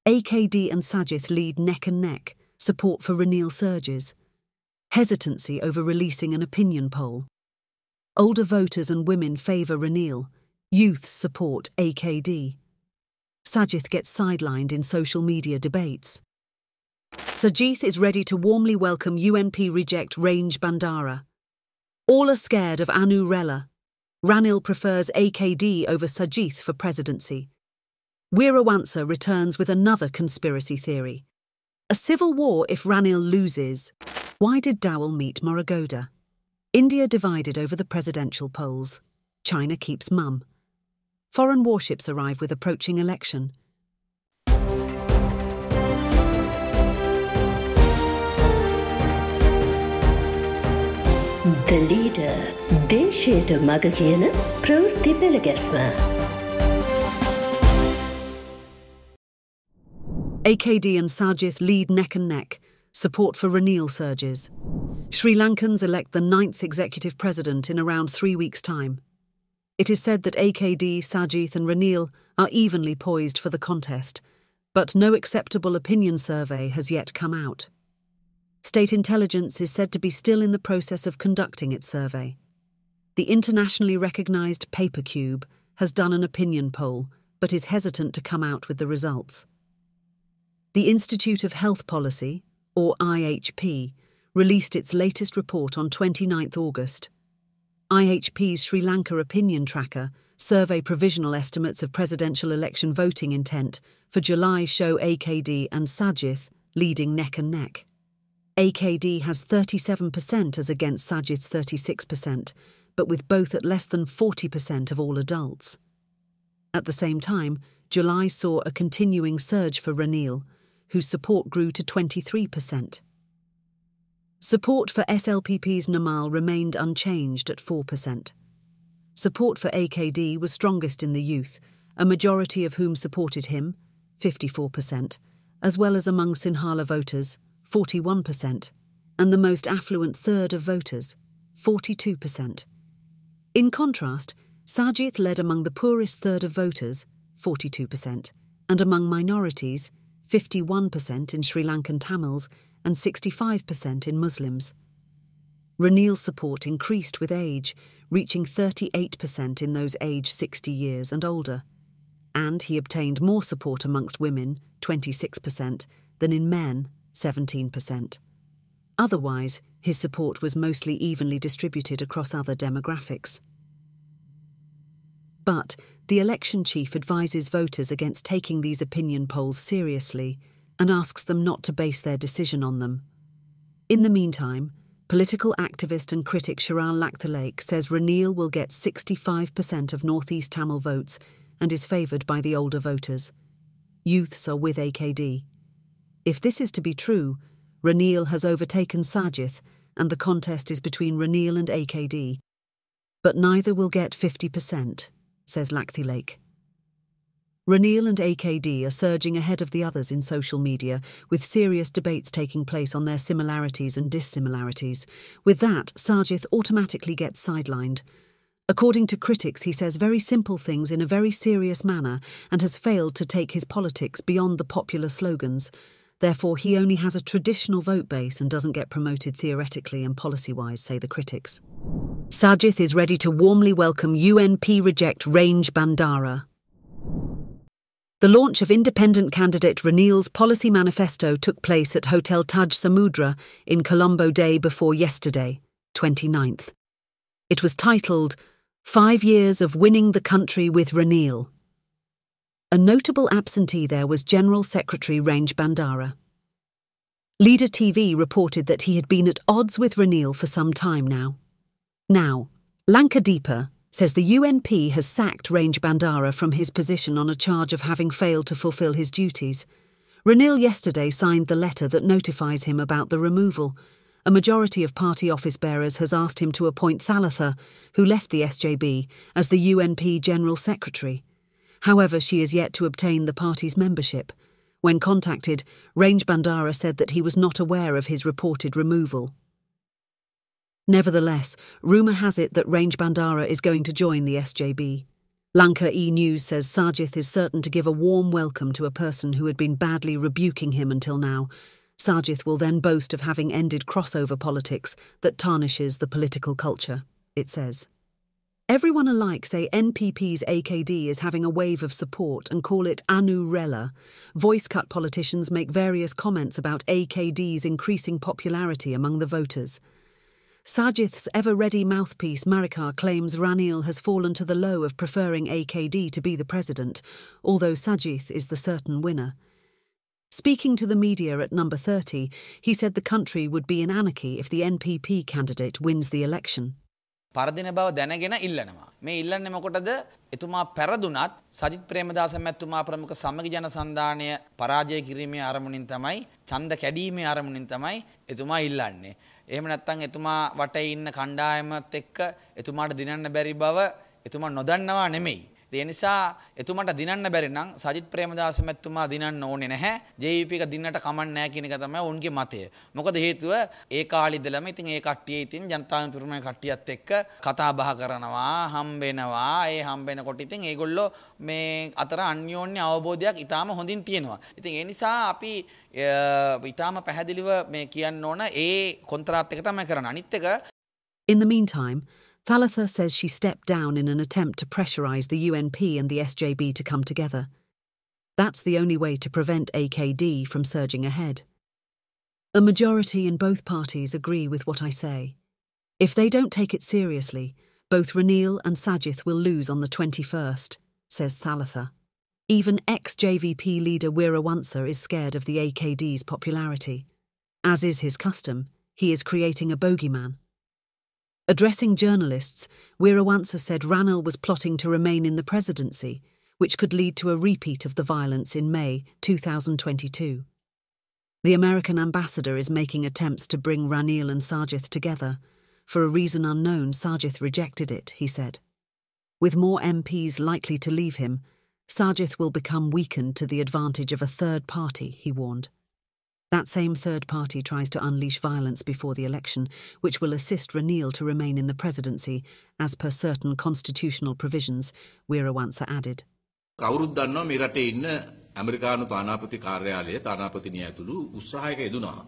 AKD and Sajith lead neck and neck, support for Ranil surges. Hesitancy over releasing an opinion poll. Older voters and women favour Ranil. Youth support AKD. Sajith gets sidelined in social media debates. Sajith is ready to warmly welcome UNP reject Range Bandara. All are scared of Anu Rela. Ranil prefers AKD over Sajith for presidency. Weerawansa returns with another conspiracy theory. A civil war if Ranil loses. Why did Dowell meet Moraghoda? India divided over the presidential polls. China keeps mum. Foreign warships arrive with approaching election. The leader, දේශයට මග කියන ප්‍රවෘත්ති පෙළගැස්ම. AKD and Sajith lead neck and neck. Support for Ranil surges. Sri Lankans elect the 9th executive president in around 3 weeks' time. It is said that AKD, Sajith and Ranil are evenly poised for the contest, but no acceptable opinion survey has yet come out. State intelligence is said to be still in the process of conducting its survey. The internationally recognised Papercube has done an opinion poll, but is hesitant to come out with the results. The Institute of Health Policy, or IHP, released its latest report on 29 August. IHP's Sri Lanka Opinion Tracker survey provisional estimates of presidential election voting intent for July show AKD and Sajith leading neck and neck. AKD has 37% as against Sajith's 36%, but with both at less than 40% of all adults. At the same time, July saw a continuing surge for Ranil, whose support grew to 23%. Support for SLPP's Namal remained unchanged at 4%. Support for AKD was strongest in the youth, a majority of whom supported him, 54%, as well as among Sinhala voters, 41%, and the most affluent third of voters, 42%. In contrast, Sajith led among the poorest third of voters, 42%, and among minorities, 51% in Sri Lankan Tamils and 65% in Muslims. Ranil's support increased with age, reaching 38% in those aged 60 years and older, and he obtained more support amongst women, 26%, than in men, 17%. Otherwise, his support was mostly evenly distributed across other demographics. But the election chief advises voters against taking these opinion polls seriously and asks them not to base their decision on them. In the meantime, political activist and critic Sharal Lakthalake says Ranil will get 65% of Northeast Tamil votes and is favoured by the older voters. Youths are with AKD. If this is to be true, Ranil has overtaken Sajith and the contest is between Ranil and AKD. But neither will get 50%, says Lakthalake. Ranil and AKD are surging ahead of the others in social media, with serious debates taking place on their similarities and dissimilarities. With that, Sajith automatically gets sidelined. According to critics, he says very simple things in a very serious manner and has failed to take his politics beyond the popular slogans. Therefore, he only has a traditional vote base and doesn't get promoted theoretically and policy-wise, say the critics. Sajith is ready to warmly welcome UNP reject Range Bandara. The launch of independent candidate Ranil's policy manifesto took place at Hotel Taj Samudra in Colombo day before yesterday, 29th. It was titled, 5 Years of Winning the Country with Ranil. A notable absentee there was General Secretary Range Bandara. Leader TV reported that he had been at odds with Ranil for some time now. Now, Lanka says the UNP has sacked Range Bandara from his position on a charge of having failed to fulfil his duties. Ranil yesterday signed the letter that notifies him about the removal. A majority of party office bearers has asked him to appoint Thalitha, who left the SJB, as the UNP General Secretary. However, she is yet to obtain the party's membership. When contacted, Range Bandara said that he was not aware of his reported removal. Nevertheless, rumour has it that Range Bandara is going to join the SJB. Lanka E-News says Sajith is certain to give a warm welcome to a person who had been badly rebuking him until now. Sajith will then boast of having ended crossover politics that tarnishes the political culture, it says. Everyone alike say NPP's AKD is having a wave of support and call it Anu Rela. Voice-cut politicians make various comments about AKD's increasing popularity among the voters. Sajith's ever-ready mouthpiece Marikar claims Ranil has fallen to the low of preferring AKD to be the president, although Sajith is the certain winner. Speaking to the media at number 30, he said the country would be in anarchy if the NPP candidate wins the election. පරදින බව දැනගෙන ඉල්ලනවා. මේ ඉල්ලන්නේ මොකටද? එතුමා පෙරදුනත් සජිත් ප්‍රේමදාස මැතිතුමා ප්‍රමුඛ සමගි ජන සන්ධානය පරාජය කිරීමේ අරමුණින් තමයි ඡන්ද කැඩීමේ අරමුණින් තමයි එතුමා ඉල්ලන්නේ. එහෙම නැත්නම් එතුමා වටේ ඉන්න කණ්ඩායමත් එක්ක එතුමාට දිනන්න බැරි බව එතුමා නොදන්නවා නෙමෙයි. ඒ නිසා එතුමාට දිනන්න බැරි නම් සජිත් ප්‍රේමදාස මැතිතුමා දිනන්න ඕනේ නැහැ. JVP එක දින්නට කමක් නැහැ කියන එක තමයි ඔවුන්ගේ මතය. මොකද හේතුව ඒ කාලේ ඉඳලම ඉතින් ඒ කට්ටිය ඉතින් ජනතා විමුක්ති කට්ටියත් එක්ක කතා බහ කරනවා, හම්බෙනවා. ඒ හම්බෙනකොට ඉතින් ඒගොල්ලෝ මේ අතර අන්‍යෝන්‍ය අවබෝධයක් ඊටාම හොඳින් තියෙනවා. ඉතින් ඒ නිසා අපි ඊටාම පැහැදිලිව මේ කියන්න ඕන ඒ කොන්ත්‍රාත් එක තමයි කරන්නේ. අනිත් එක In the meantime, Thalitha says she stepped down in an attempt to pressurise the UNP and the SJB to come together. That's the only way to prevent AKD from surging ahead. A majority in both parties agree with what I say. If they don't take it seriously, both Ranil and Sajith will lose on the 21st, says Thalitha. Even ex-JVP leader Weerawansa is scared of the AKD's popularity. As is his custom, he is creating a bogeyman. Addressing journalists, Weerawansa said Ranil was plotting to remain in the presidency, which could lead to a repeat of the violence in May 2022. The American ambassador is making attempts to bring Ranil and Sajith together. For a reason unknown, Sajith rejected it, he said. With more MPs likely to leave him, Sajith will become weakened to the advantage of a third party, he warned. That same third party tries to unleash violence before the election, which will assist Ranil to remain in the presidency, as per certain constitutional provisions, Weerawansa added. කවුරුත් දන්නවා මේ රටේ ඉන්න ඇමරිකානු තානාපති කාර්යාලයේ තානාපතිනිය ඇතුළු උත්සාහයක යෙදුනා.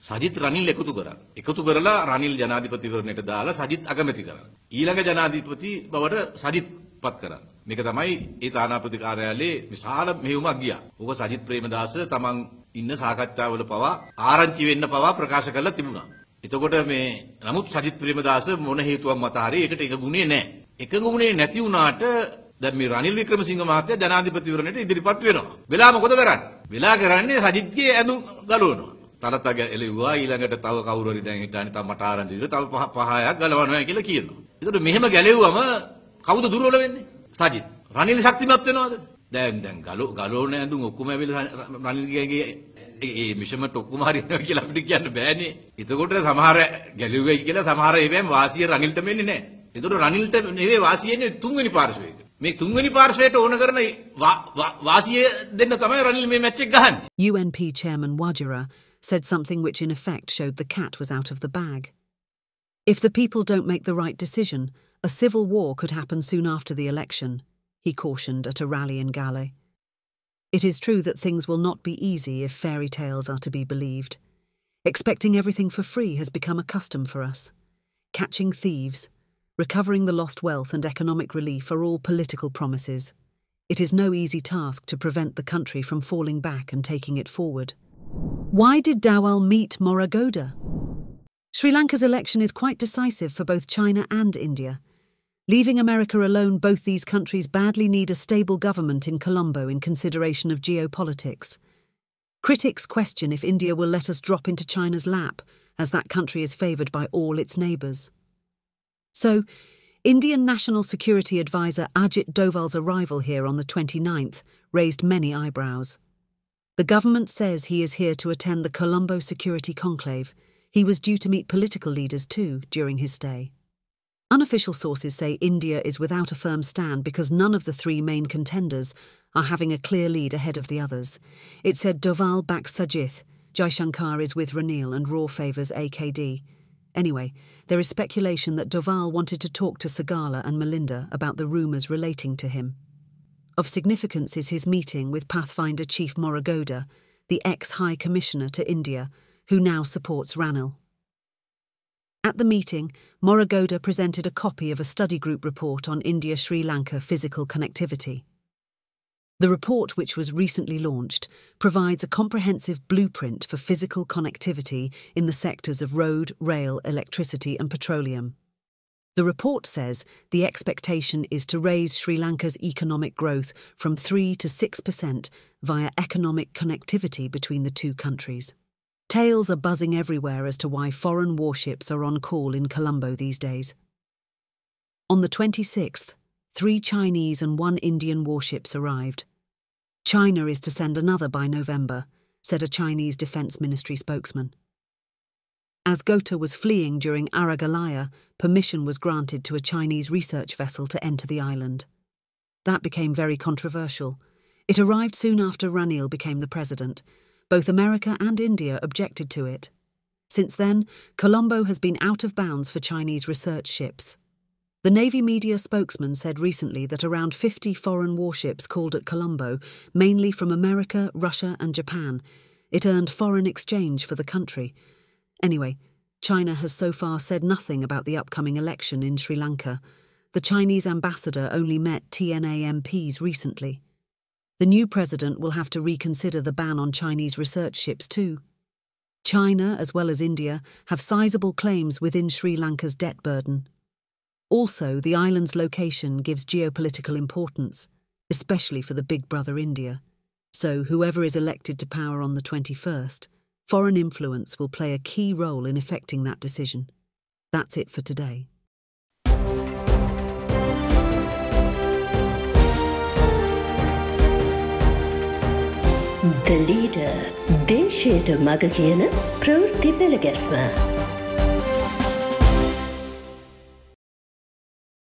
සජිත් රනිල් එකතු කරා. එකතු කරලා රනිල් ජනාධිපතිවරණයට දාලා සජිත් අගමැති කරා. ඊළඟ ජනාධිපති බවට සජිත් පත් කරා. මේක තමයි ඒ තානාපති කාර්යාලයේ විශාල මෙහෙයුමක් ගියා. ඕක සජිත් ප්‍රේමදාස තමන් ඉන්න සාකච්ඡාවල පවා ආරංචි වෙන්න පවා ප්‍රකාශ කරලා තිබුණා. එතකොට මේ නමුත් සජිත් ප්‍රේමදාස මොන හේතුවක් මත හරි ඒකට එකගුණේ නැහැ. එකගුණේ නැති වුණාට දැන් මේ රනිල් වික්‍රමසිංහ මහත්තයා ජනාධිපතිවරණයට ඉදිරිපත් වෙනවා. වෙලා මොකද කරන්නේ? වෙලා කරන්නේ සජිත්ගේ ඇඳුම් ගලවනවා. තරතග එළුවා ඊළඟට තව කවුරු හරි දැන් හිටන්නේ තව මට ආරංචි දිලා තව පහයක් ගලවනවා කියලා කියනවා. ඒකට මෙහෙම ගැලෙව්වම කවුද දුර්වල වෙන්නේ? සජිත්. රනිල් ශක්තිමත් වෙනවද? දැන් ගලෝන ඇඳුම් ඔක්කොම ඇවිල්ලා රනිල්ගේ ඒ මිෂමට ඔක්කොම හරියනවා කියලා අපිට කියන්න බෑනේ. එතකොට සමහර ගැලුවයි කියලා සමහර ඒවෙන් වාසිය රනිල්ට මෙන්නේ නැහැ. එතකොට රනිල්ට නෙවෙයි වාසිය එන්නේ තුන්වෙනි පාර්ශ්වයට. මේ තුන්වෙනි පාර්ශ්වයට ඕන කරන වාසිය දෙන්න තමයි රනිල් මේ මැච් එක ගහන්නේ. UNP chairman Wajira said something which in effect showed the cat was out of the bag. If the people don't make the right decision, a civil war could happen soon after the election, he cautioned at a rally in Gale. It is true that things will not be easy if fairy tales are to be believed. Expecting everything for free has become a custom for us. Catching thieves, recovering the lost wealth and economic relief are all political promises. It is no easy task to prevent the country from falling back and taking it forward. Why did Dawal meet Moragoda? Sri Lanka's election is quite decisive for both China and India. Leaving America alone, both these countries badly need a stable government in Colombo in consideration of geopolitics. Critics question if India will let us drop into China's lap, as that country is favoured by all its neighbours. So, Indian National Security Advisor Ajit Doval's arrival here on the 29th raised many eyebrows. The government says he is here to attend the Colombo Security Conclave. He was due to meet political leaders too during his stay. Unofficial sources say India is without a firm stand because none of the three main contenders are having a clear lead ahead of the others. It said Doval backs Sajith, Jaishankar is with Ranil and Raw favours AKD. Anyway, there is speculation that Doval wanted to talk to Segala and Melinda about the rumours relating to him. Of significance is his meeting with Pathfinder Chief Moraghoda, the ex-High Commissioner to India, who now supports Ranil. At the meeting, Moraghoda presented a copy of a study group report on India-Sri Lanka physical connectivity. The report, which was recently launched, provides a comprehensive blueprint for physical connectivity in the sectors of road, rail, electricity and petroleum. The report says the expectation is to raise Sri Lanka's economic growth from 3 to 6% via economic connectivity between the two countries. Tales are buzzing everywhere as to why foreign warships are on call in Colombo these days. On the 26th, 3 Chinese and 1 Indian warships arrived. China is to send another by November, said a Chinese Defence Ministry spokesman. As Gota was fleeing during Aragalaya, permission was granted to a Chinese research vessel to enter the island. That became very controversial. It arrived soon after Ranil became the president. Both America and India objected to it. Since then, Colombo has been out of bounds for Chinese research ships. The Navy media spokesman said recently that around 50 foreign warships called at Colombo, mainly from America, Russia and Japan. It earned foreign exchange for the country. Anyway, China has so far said nothing about the upcoming election in Sri Lanka. The Chinese ambassador only met TNA MPs recently. The new president will have to reconsider the ban on Chinese research ships too. China, as well as India, have sizable claims within Sri Lanka's debt burden. Also, the island's location gives geopolitical importance, especially for the big brother India. So, whoever is elected to power on the 21st, foreign influence will play a key role in effecting that decision. That's it for today. The Leader, දේශයට මග කියන ප්‍රවෘත්ති පෙළගැස්ම.